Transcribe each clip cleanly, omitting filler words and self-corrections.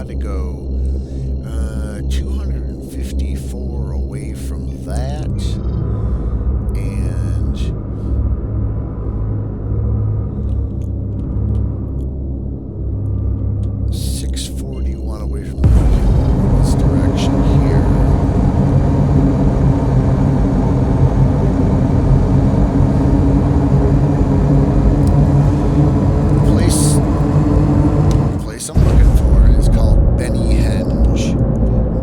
got to go 254 away from that. And 641 away from this direction here. The place I'm looking for is called Bennyhenge.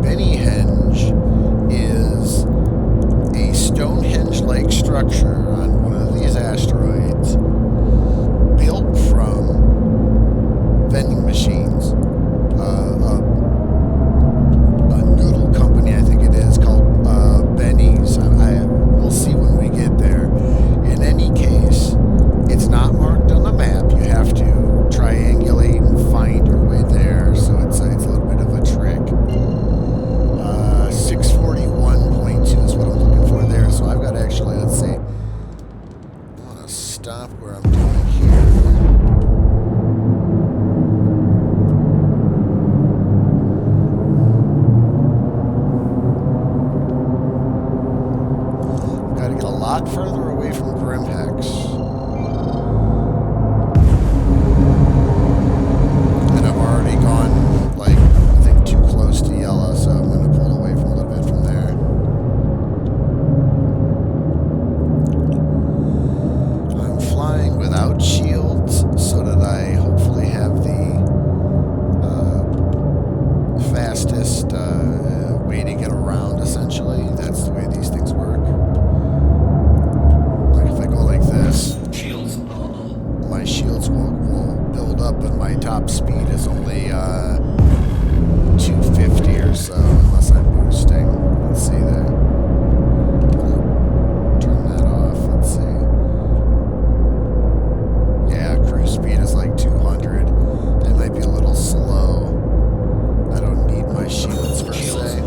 Bennyhenge is a Stonehenge-like structure on one of these asteroids built from vending machines. A noodle company, I think it is, called Benny's. We'll see when we get there. In any case, it's not marked on the map. You have to triangulate and find your way there, so it's a little bit of a trick. 641.2 is what I'm looking for there, so I've got actually, let's see, I want to stop where I'm doing here. Got to get a lot further away from Grimhex. And I've already gone, like, I think too close to Yela, so I'm going to pull away from a little bit from there. I'm flying without shields so that I hopefully have the fastest way to get around, essentially. That's the way these things work. Like if I go like this, my shields won't build up, but my top speed is only 250 or so, unless I'm boosting. Let's see there. Turn that off. Let's see. Yeah, cruise speed is like 200. That might be a little slow. I don't need my shields per se.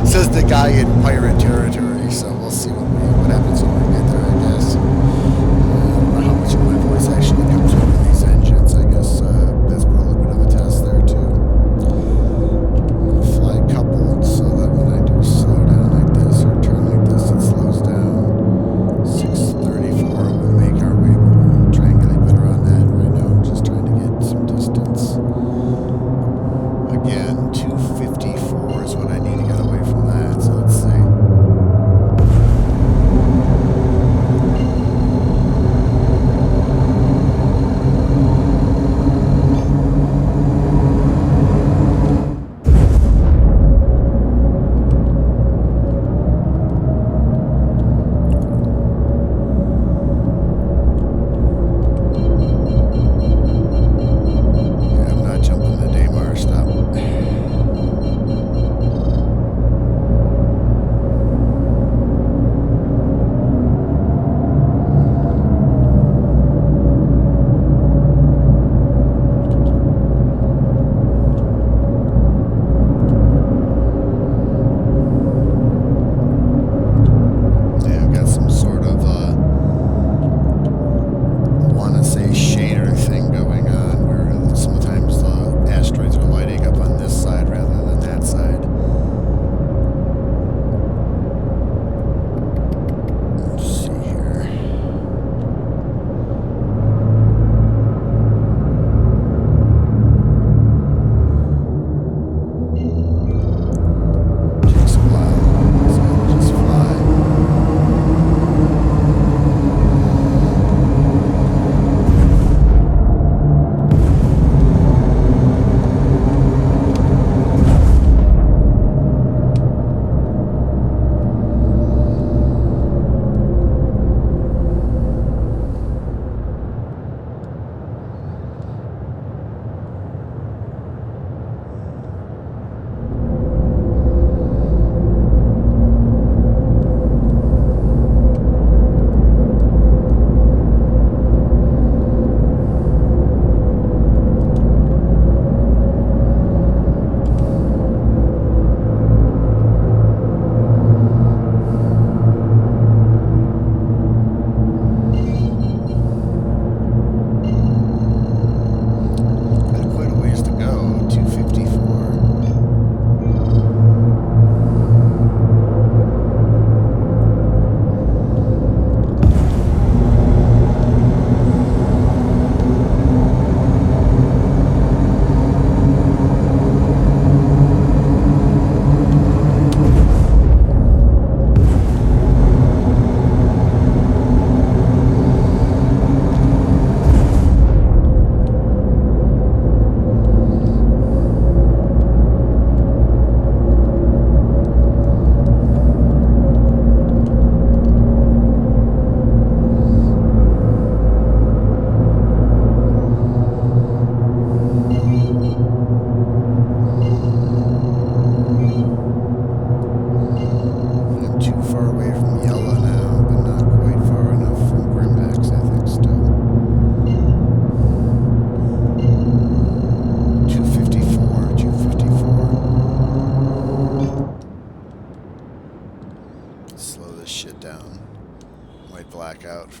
Says the guy in pirate territory, so we'll see what happens when we get there, I guess. I don't know how much of my voice actually comes over these engines. I guess that's put a little bit of a test there, too.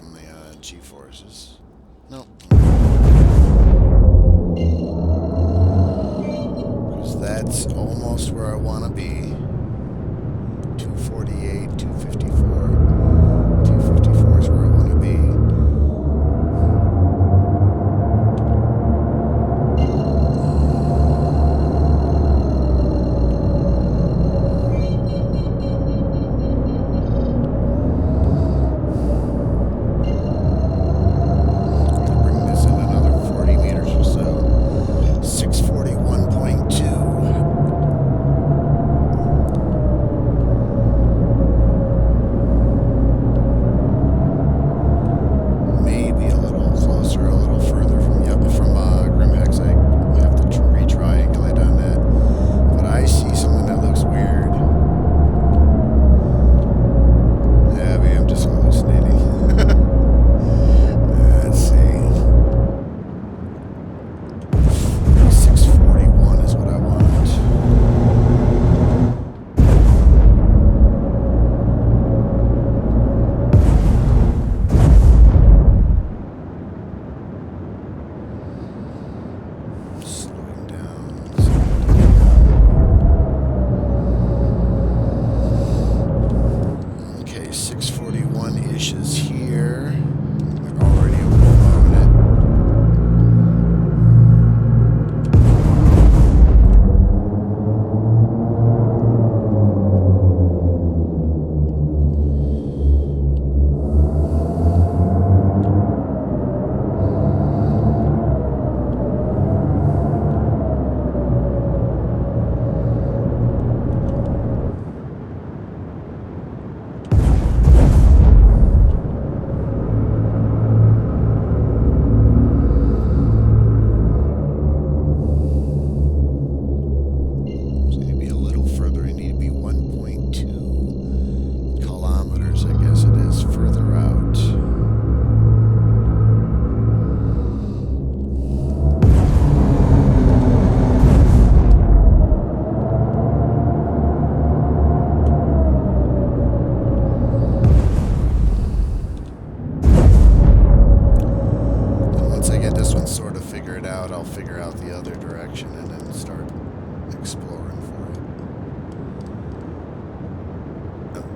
from the G-forces. Nope. Because that's almost where I want to be. 248, 254. 254 is where I want to be.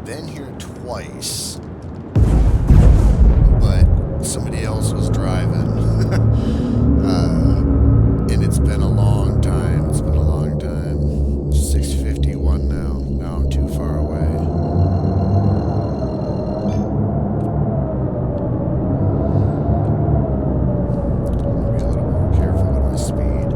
Been here twice, but somebody else was driving, and it's been a long time. It's been a long time. 6:51 now. Now I'm too far away. I'll be a little more careful with my speed.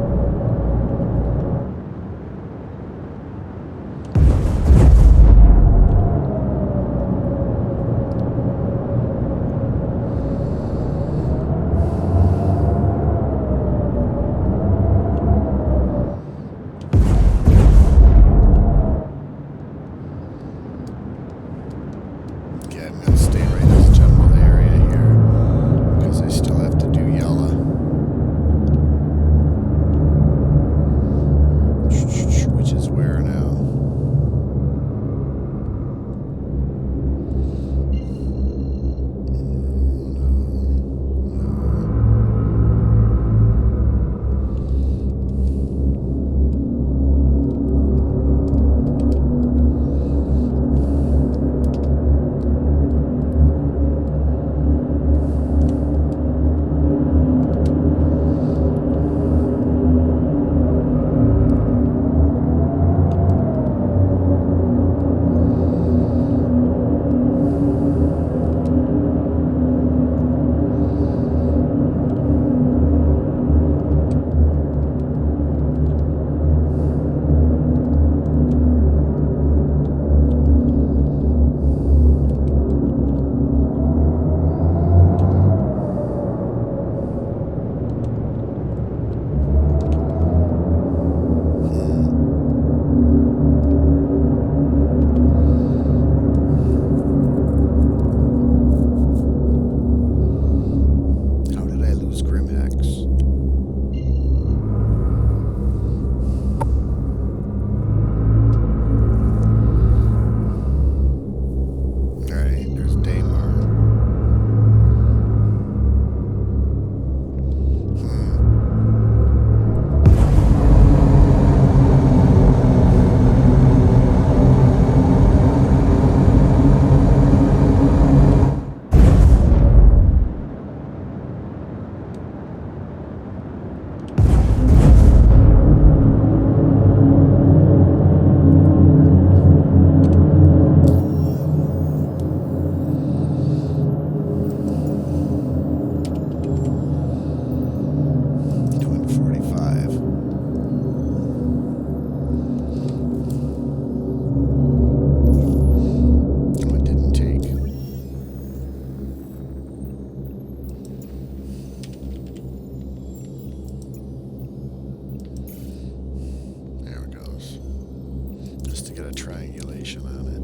triangulation on it.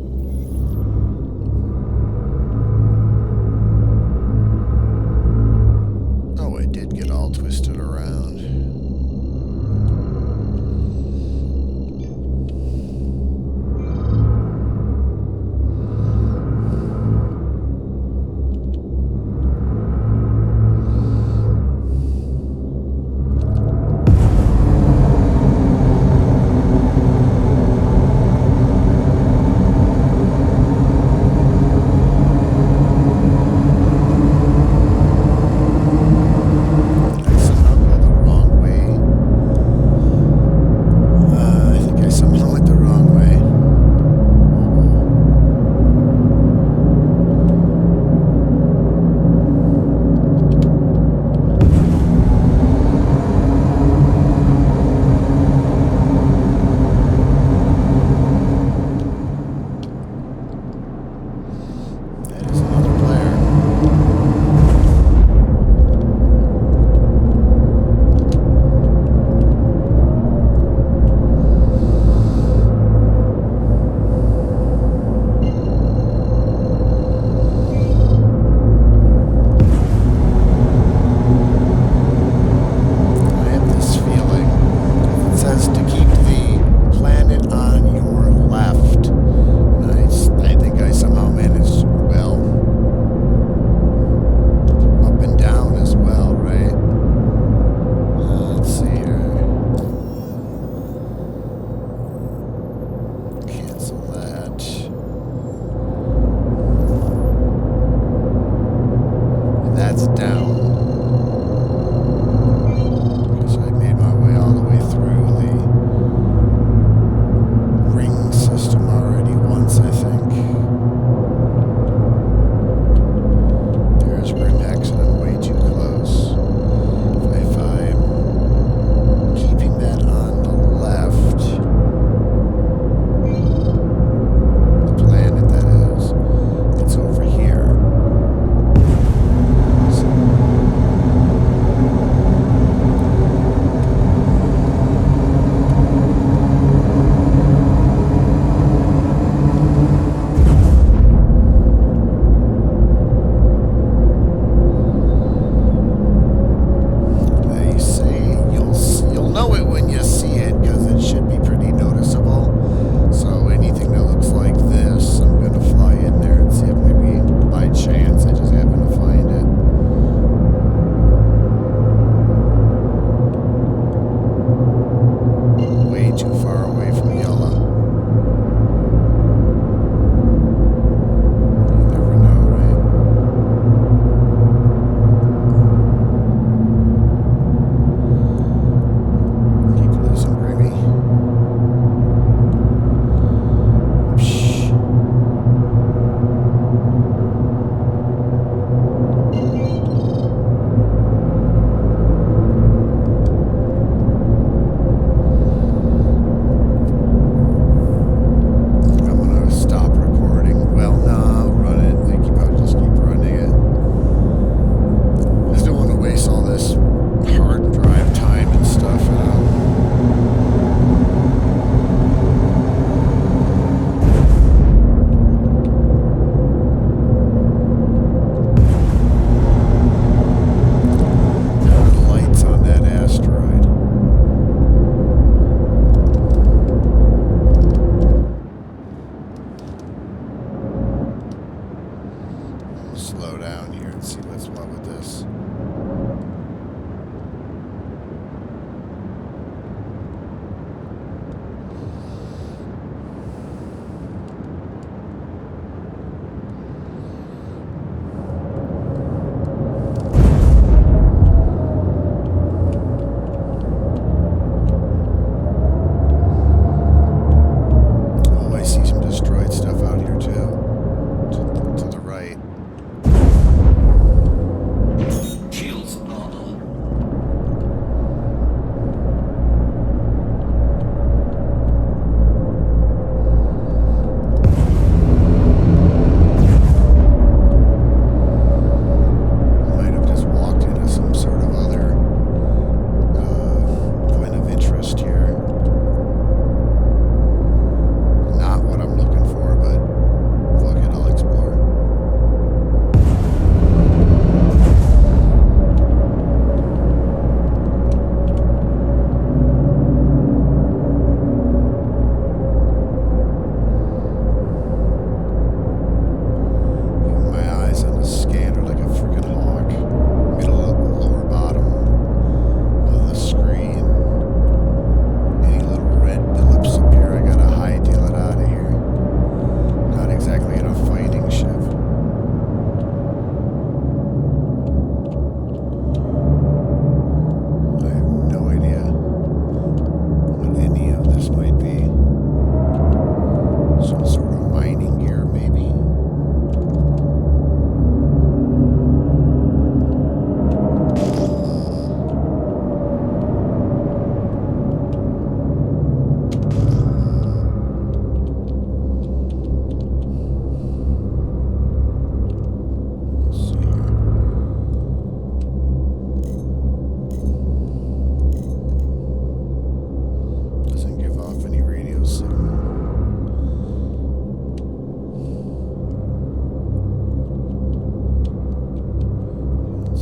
Oh, I did get all twisted around.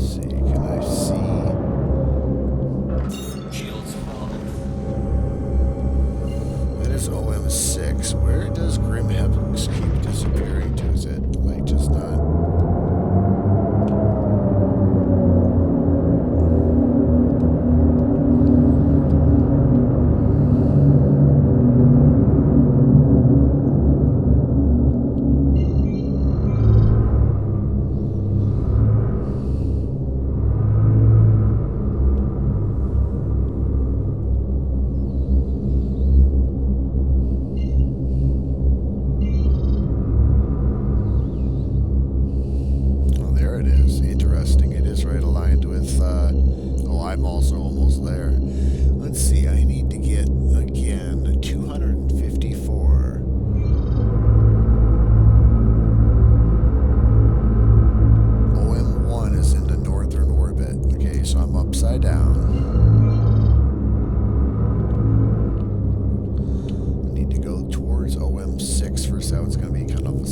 see. Can I see? Shields falling. That is OM6. Where does Grim Heavens keep disappearing to? Is it like just not? I'm also almost there. Let's see, I need to get, again, 254. OM1 is in the northern orbit. Okay, so I'm upside down. I need to go towards OM6 first. That one's going to be kind of a...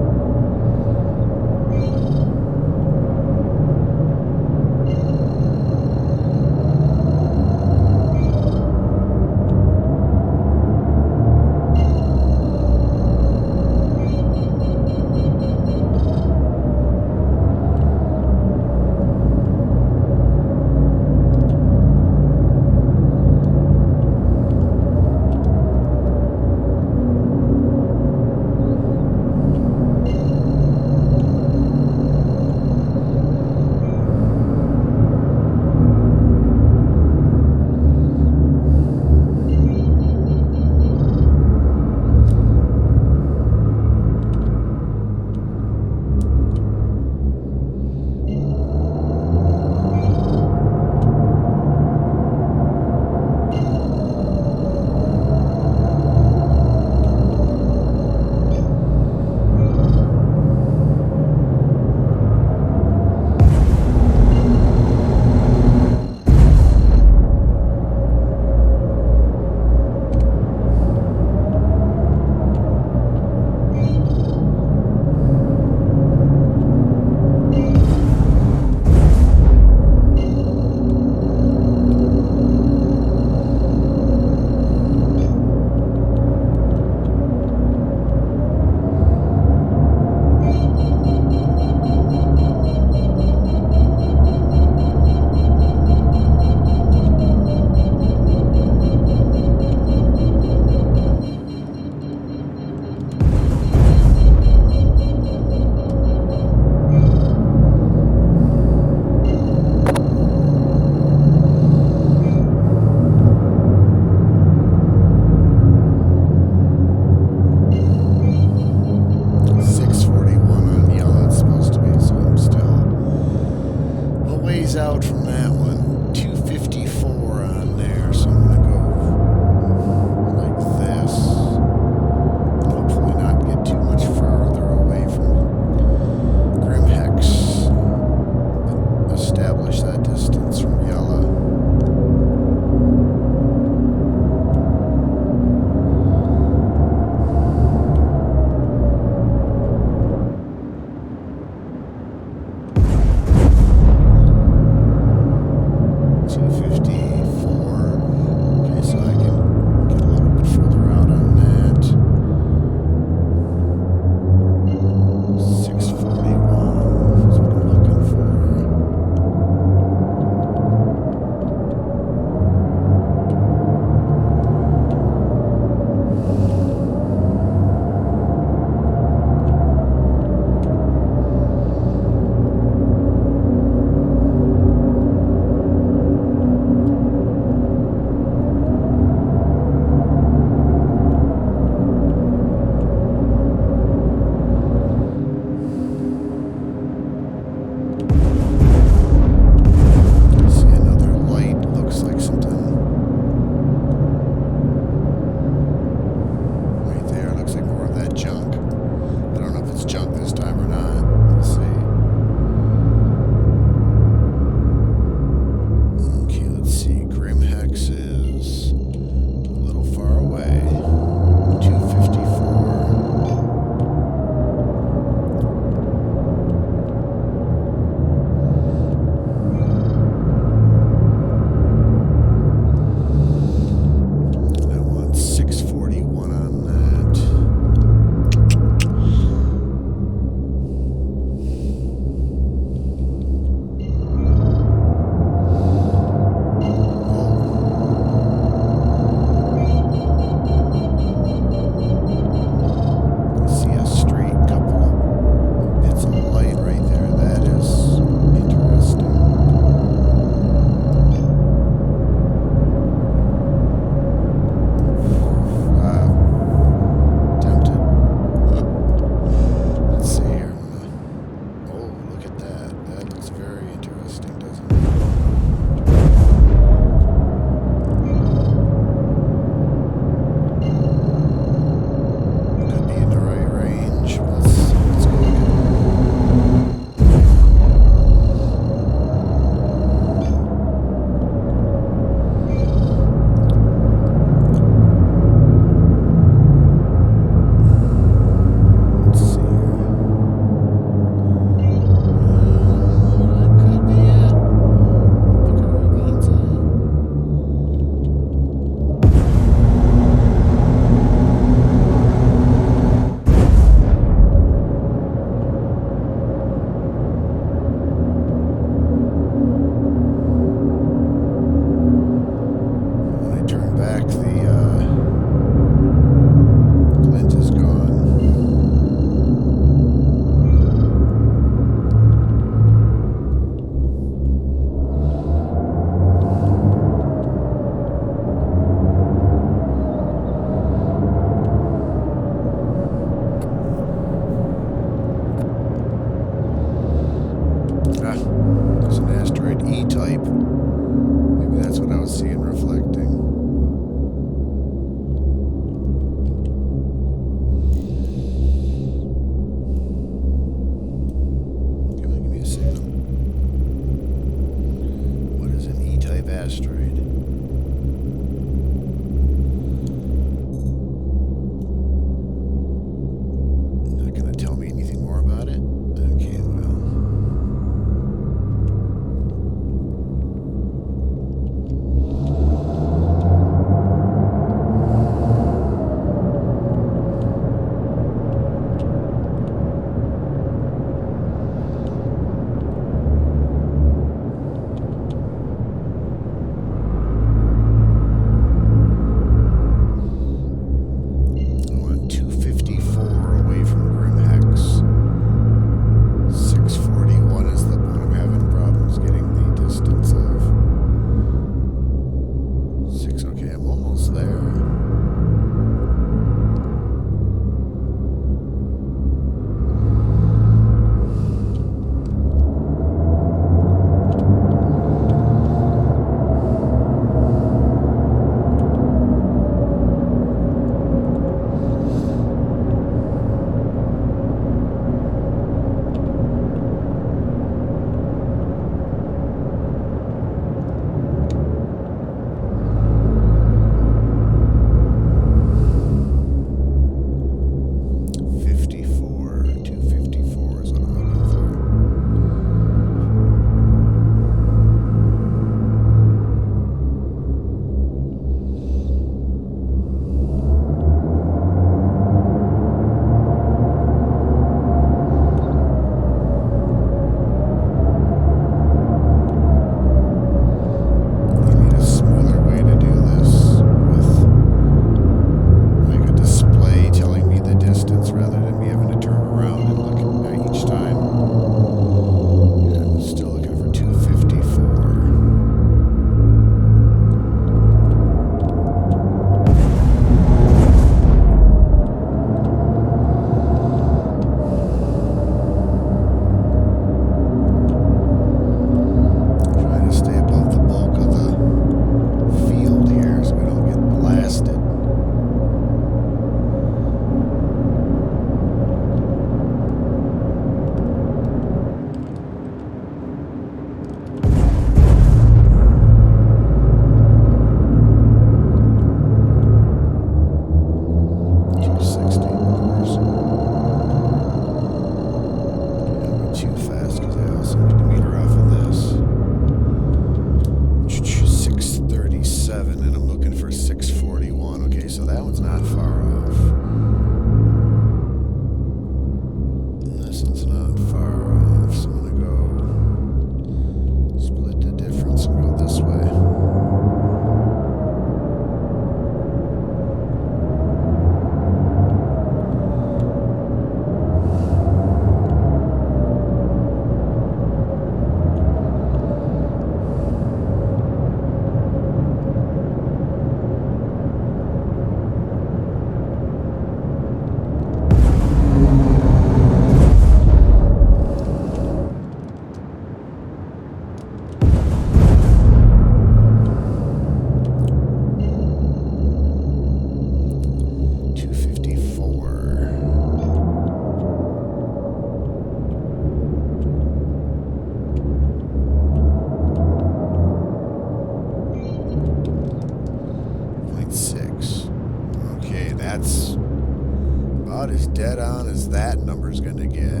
that's about as dead on as that number's gonna get.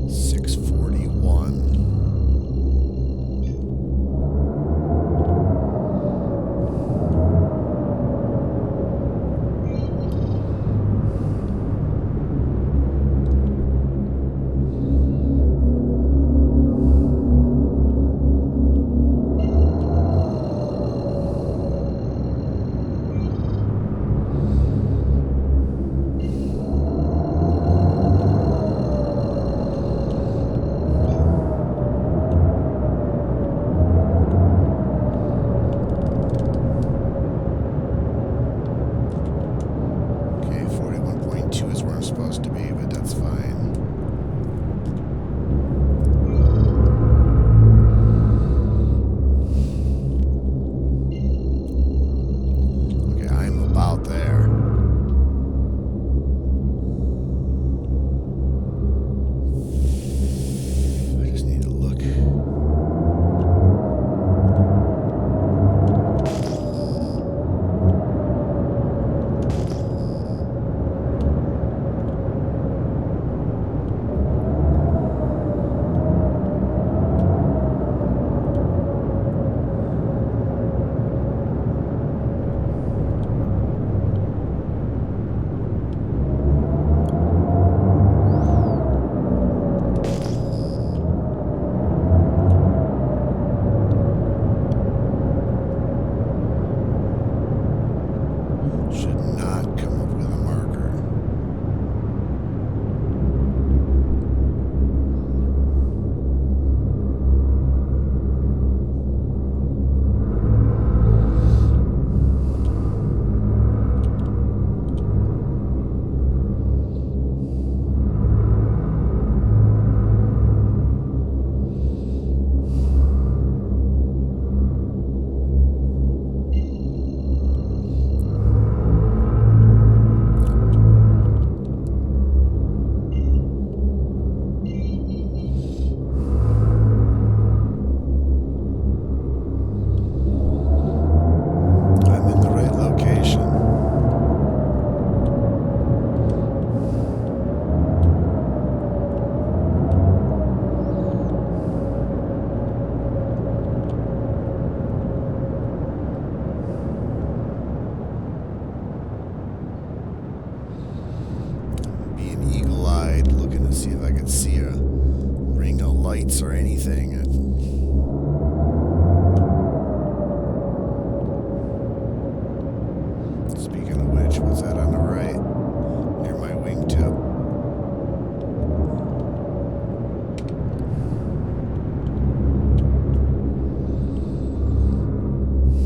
641. Or anything. Speaking of which, what's that on the right? Near my wingtip.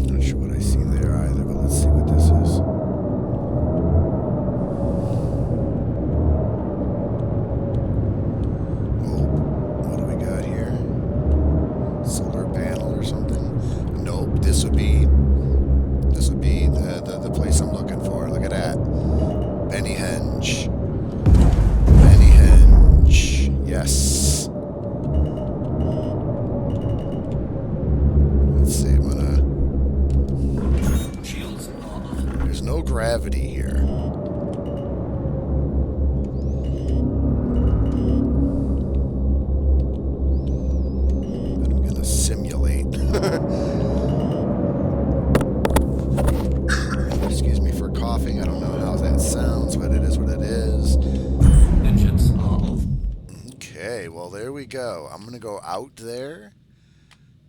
Not sure what I see there either, but let's see what this is. The place I'm looking for. Look at that. Bennyhenge. Bennyhenge. Yes. Let's see. I'm gonna... There's no gravity here. But I'm gonna simulate. Coughing. I don't know how that sounds, but it is what it is. Engines off. Okay, well, there we go. I'm going to go out there,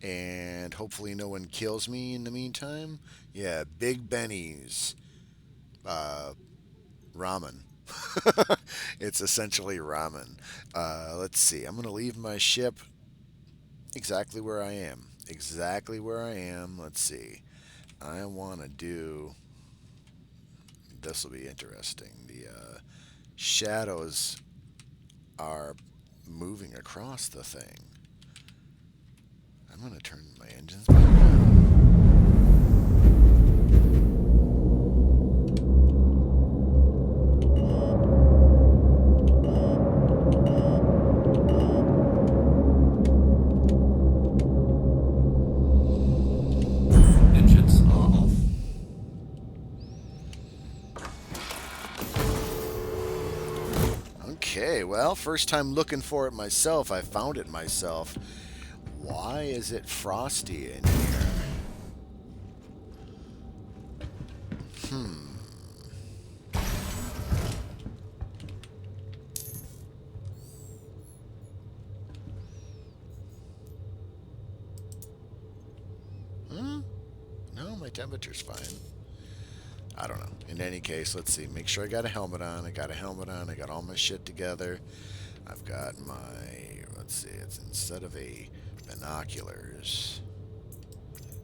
and hopefully no one kills me in the meantime. Yeah, Big Benny's ramen. It's essentially ramen. Let's see. I'm going to leave my ship exactly where I am. Exactly where I am. Let's see. I want to do... This will be interesting. The shadows are moving across the thing. I'm going to turn my engines back on. well, first time looking for it myself, I found it myself. Why is it frosty in here? Hmm? No, my temperature's fine. I don't know. In any case, let's see. Make sure I got a helmet on. I got a helmet on. I got all my shit together. I've got my, let's see, it's instead of a binoculars,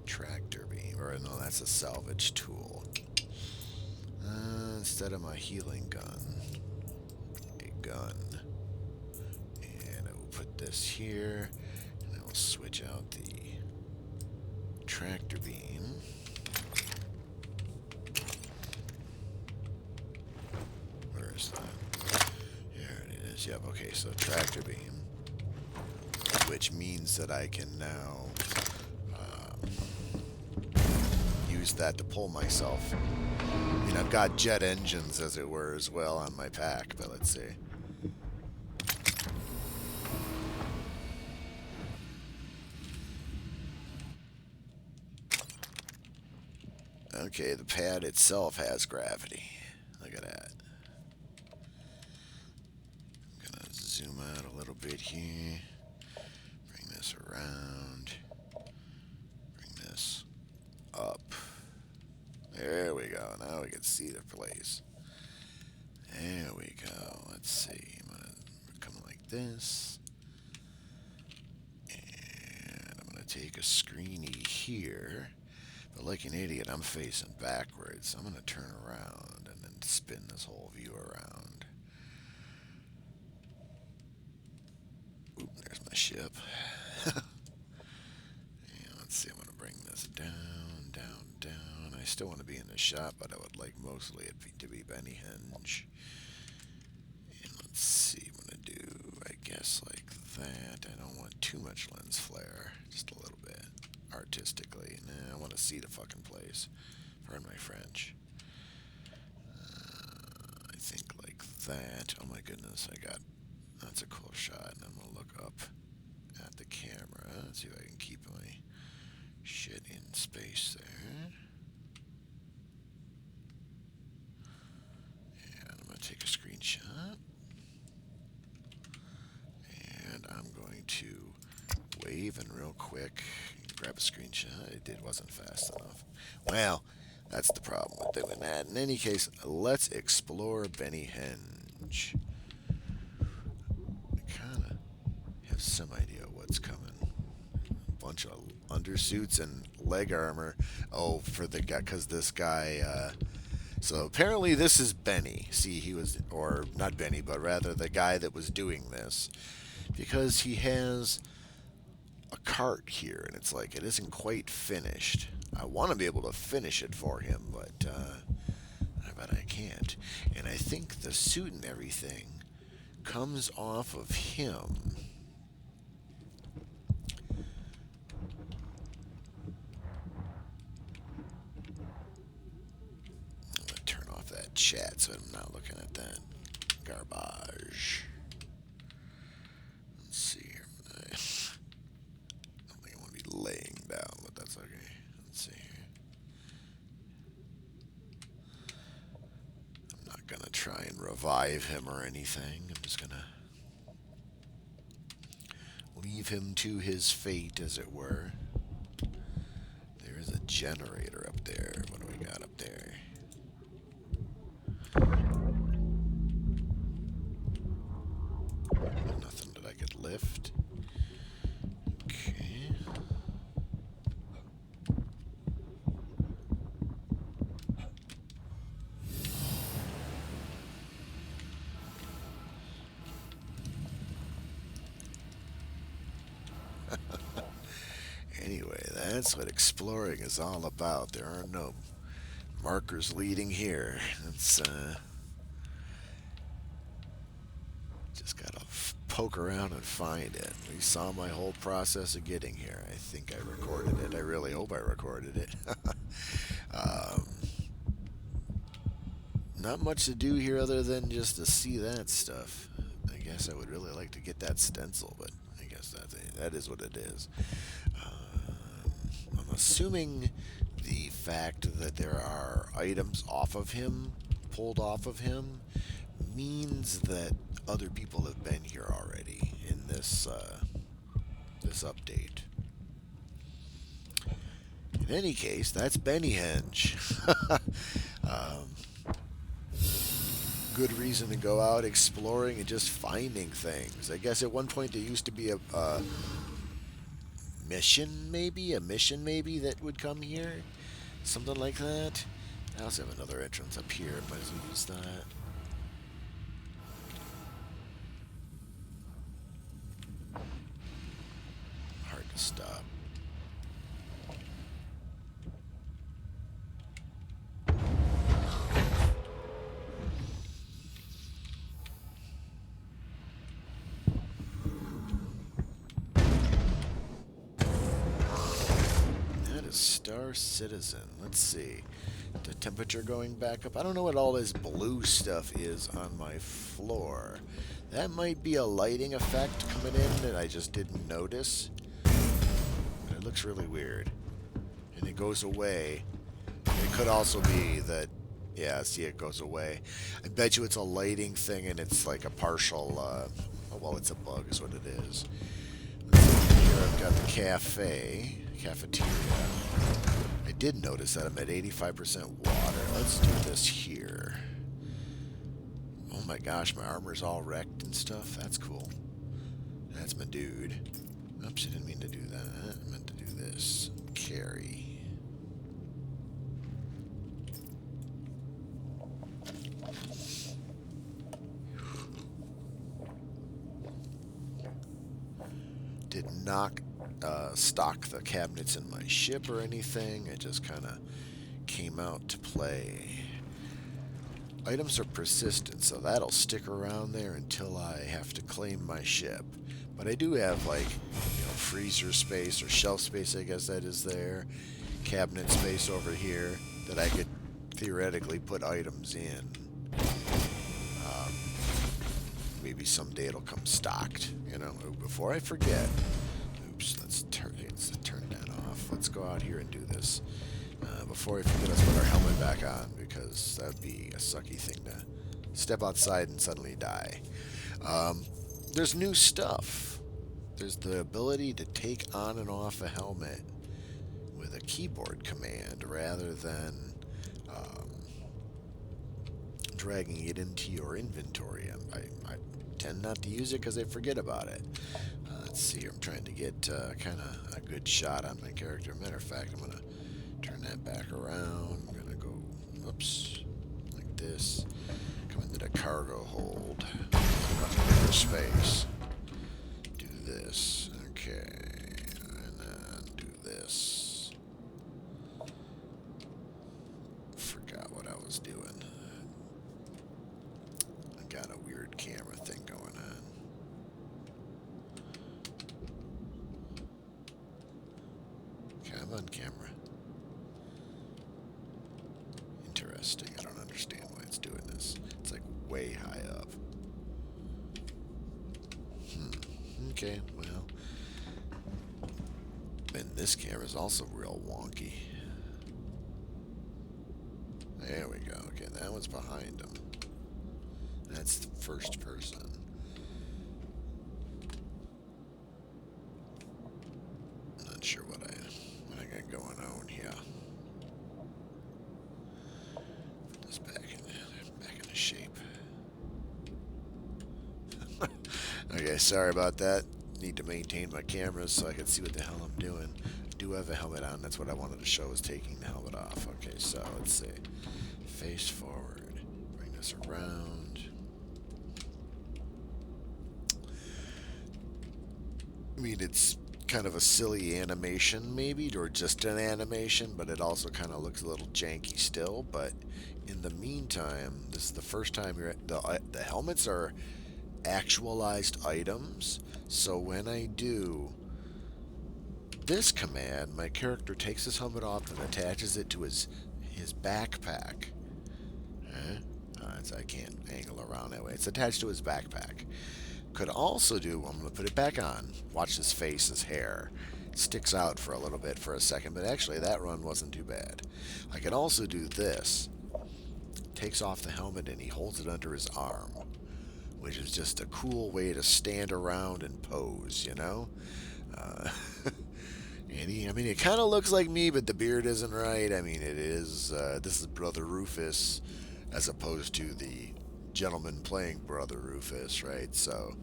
tractor beam, or no, that's a salvage tool. Instead of my healing gun, a gun. And I will put this here, and I will switch out the tractor beam. Where is that? Here it is. Yep, okay, so tractor beam, which means that I can now use that to pull myself. I mean, I've got jet engines, as it were, as well on my pack, but let's see. Okay, the pad itself has gravity. Look at that. I'm gonna zoom out a little bit here. Bring this around. Bring this up. There we go. Now we can see the place. There we go. Let's see. I'm gonna come like this. And I'm gonna take a screeny here. But like an idiot, I'm facing backwards. So I'm gonna turn around and then spin this whole view around. Oop, there's my ship. And let's see, I'm gonna bring this down, down, down. I still want to be in the shop, but I would like mostly it to be Bennyhenge. And let's see, I'm gonna do, I guess, like that. I don't want too much lens flare, just a little bit, artistically. Nah, I want to see the fucking place. Pardon my French. I think like that. Oh my goodness, that's a cool shot. And I'm gonna look up at the camera. Let's see if I can keep my shit in space there. And I'm going to take a screenshot. And I'm going to wave and real quick grab a screenshot. It wasn't fast enough. Well, that's the problem with doing that. In any case, let's explore Bennyhenge. I kind of have some idea what's coming. A bunch of undersuits and leg armor. Oh, for the guy, because this guy. So apparently this is Benny. See, he was, or not Benny, but rather the guy that was doing this, because he has a cart here, and it's like it isn't quite finished. I want to be able to finish it for him, but I can't. And I think the suit and everything comes off of him. I'm going to turn off that chat so I'm not looking at that garbage. Let's see here. I don't think I want to be laying down, but that's okay. Let's see here. I'm not going to try and revive him or anything. I'm just going to leave him to his fate, as it were. There is a generator up there. What do we got up there? Nothing that I could lift. Okay. Anyway, that's what exploring is all about. There are no markers leading here. It's just gotta poke around and find it. We saw my whole process of getting here. I think I recorded it. I really hope I recorded it. Not much to do here other than just to see that stuff. Again, guess I would really like to get that stencil, but I guess that is what it is. I'm assuming the fact that there are items off of him, pulled off of him, means that other people have been here already in this update. In any case, that's Bennyhenge. um, Good reason to go out exploring and just finding things. I guess at one point there used to be a mission maybe that would come here, something like that. I also have another entrance up here. Might as well use that. Hard to stop. Star Citizen. Let's see. The temperature going back up. I don't know what all this blue stuff is on my floor. That might be a lighting effect coming in that I just didn't notice. But it looks really weird. And it goes away. It could also be that, yeah, see, it goes away. I bet you it's a lighting thing and it's like a partial, well, it's a bug is what it is. Here I've got the cafeteria. I did notice that I'm at 85% water. Let's do this here. Oh my gosh, my armor's all wrecked and stuff. That's cool. That's my dude. Oops, I didn't mean to do that. I meant to do this. Carry. Did not stock the cabinets in my ship or anything. It just kind of came out to play. Items are persistent, so that'll stick around there until I have to claim my ship. But I do have, like, freezer space or shelf space, I guess that is there. Cabinet space over here that I could theoretically put items in. Maybe someday it'll come stocked, before I forget. Oops, let's turn that off. Let's go out here and do this. Before I forget, let's put our helmet back on, because that would be a sucky thing to step outside and suddenly die. There's new stuff. There's the ability to take on and off a helmet with a keyboard command rather than dragging it into your inventory. I tend not to use it because I forget about it. Let's see, I'm trying to get kind of a good shot on my character. Matter of fact, I'm going to turn that back around. I'm going to go, oops, like this. Come into the cargo hold. Bigger space. Do this. Okay. And then do this. Forgot what I was doing. I got a weird camera thing going on. Come on, camera. Interesting. I don't understand why it's doing this. It's like way high up. Okay, well. And this camera's also real wonky. There we go. Okay, that one's behind him. That's the first person. Not sure what I got going on here. Put this back into shape. Okay, sorry about that. Need to maintain my camera so I can see what the hell I'm doing. I do have a helmet on. That's what I wanted to show, is taking the helmet off. Okay, so let's see. Face forward. Bring this around. I mean, it's kind of a silly animation, maybe, or just an animation, but it also kind of looks a little janky still. But in the meantime, this is the first time the helmets are actualized items. So when I do this command, my character takes his helmet off and attaches it to his backpack. I can't angle around that way. It's attached to his backpack. could also do, I'm going to put it back on. Watch his face, his hair. It sticks out for a little bit for a second, but actually that run wasn't too bad. I can also do this. Takes off the helmet and he holds it under his arm, which is just a cool way to stand around and pose, you know? And I mean, it kind of looks like me, but the beard isn't right. I mean, it is, this is Brother Rufus as opposed to the gentleman playing Brother Rufus, right? So,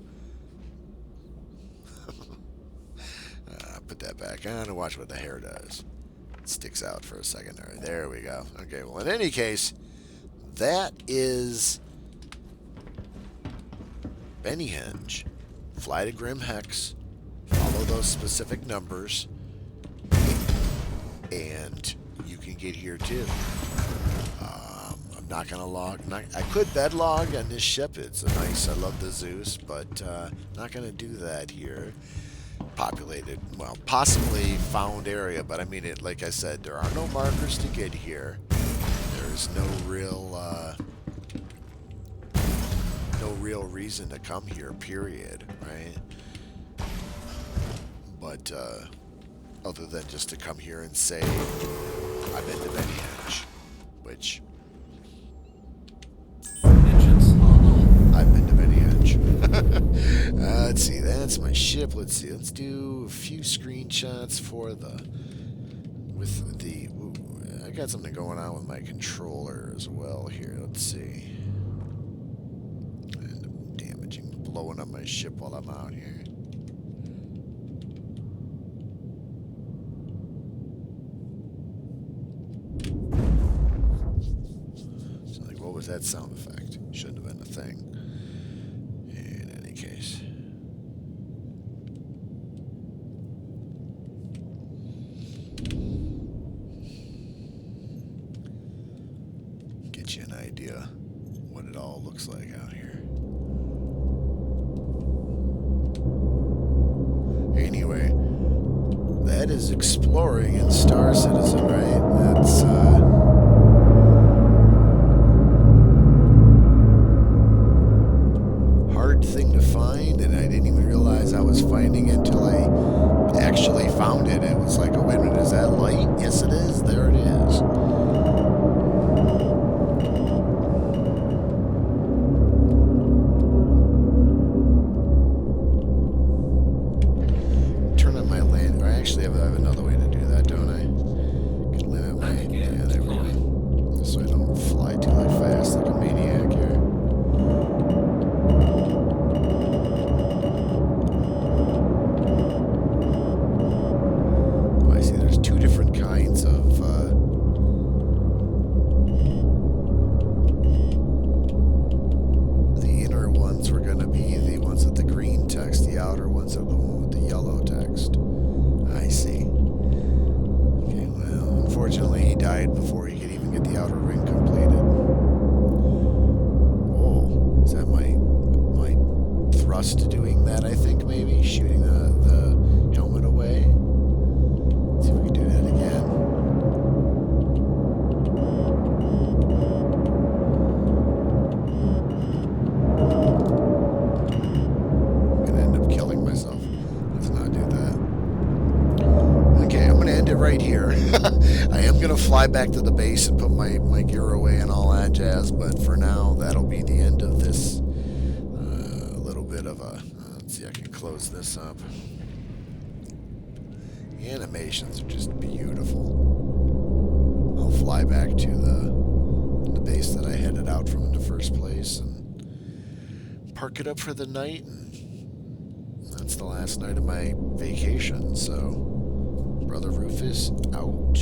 put that back on and watch what the hair does. It sticks out for a second there. There we go. Okay, well, in any case, that is Bennyhenge. Fly to Grim Hex, follow those specific numbers, and you can get here too. I'm not gonna log. I could bed log on this ship. It's nice. I love the Zeus, but not gonna do that here. Populated, well, possibly found area, but I mean it. Like I said, there are no markers to get here. There's no real reason to come here. Period. Right? But other than just to come here and say I've been to Bennyhenge, which Engines on. I've been to Bennyhenge. Let's see, that's my ship. Let's see, let's do a few screenshots for ooh, I got something going on with my controller as well here. Let's see. And I'm blowing up my ship while I'm out here. So, like, what was that sound effect? Shouldn't have been a thing. In any case. Get you an idea what it all looks like out here. Anyway, that is exploring in Star Citizen, right? That's hard thing to find, and I didn't even realize I was finding it until I actually found it. It was like, oh, wait a minute, is that light? Yes, it is. There it is. Turn on my land. I actually have another way to do that, don't I? Can limit my. Yeah, there we go. So I don't fly too fast like a maniac here. Oh, I see. There's two different kinds of. The inner ones were going to be the ones with the green text. The outer ones are the one with the yellow text. I see. Okay, well, unfortunately, he died before he could even get the outer ring completed. Oh, is that my thrust doing that? I think maybe shooting the helmet away. Let's see if we can do that again. I'm gonna end up killing myself. Let's not do that. Okay, I'm gonna end it right here. I am gonna fly back to the base and put my gear away and all that jazz, but for now, that'll be the end of this little bit of a. Let's see, I can close this up. The animations are just beautiful. I'll fly back to the base that I headed out from in the first place and park it up for the night, and that's the last night of my vacation. So, Brother Rufus out.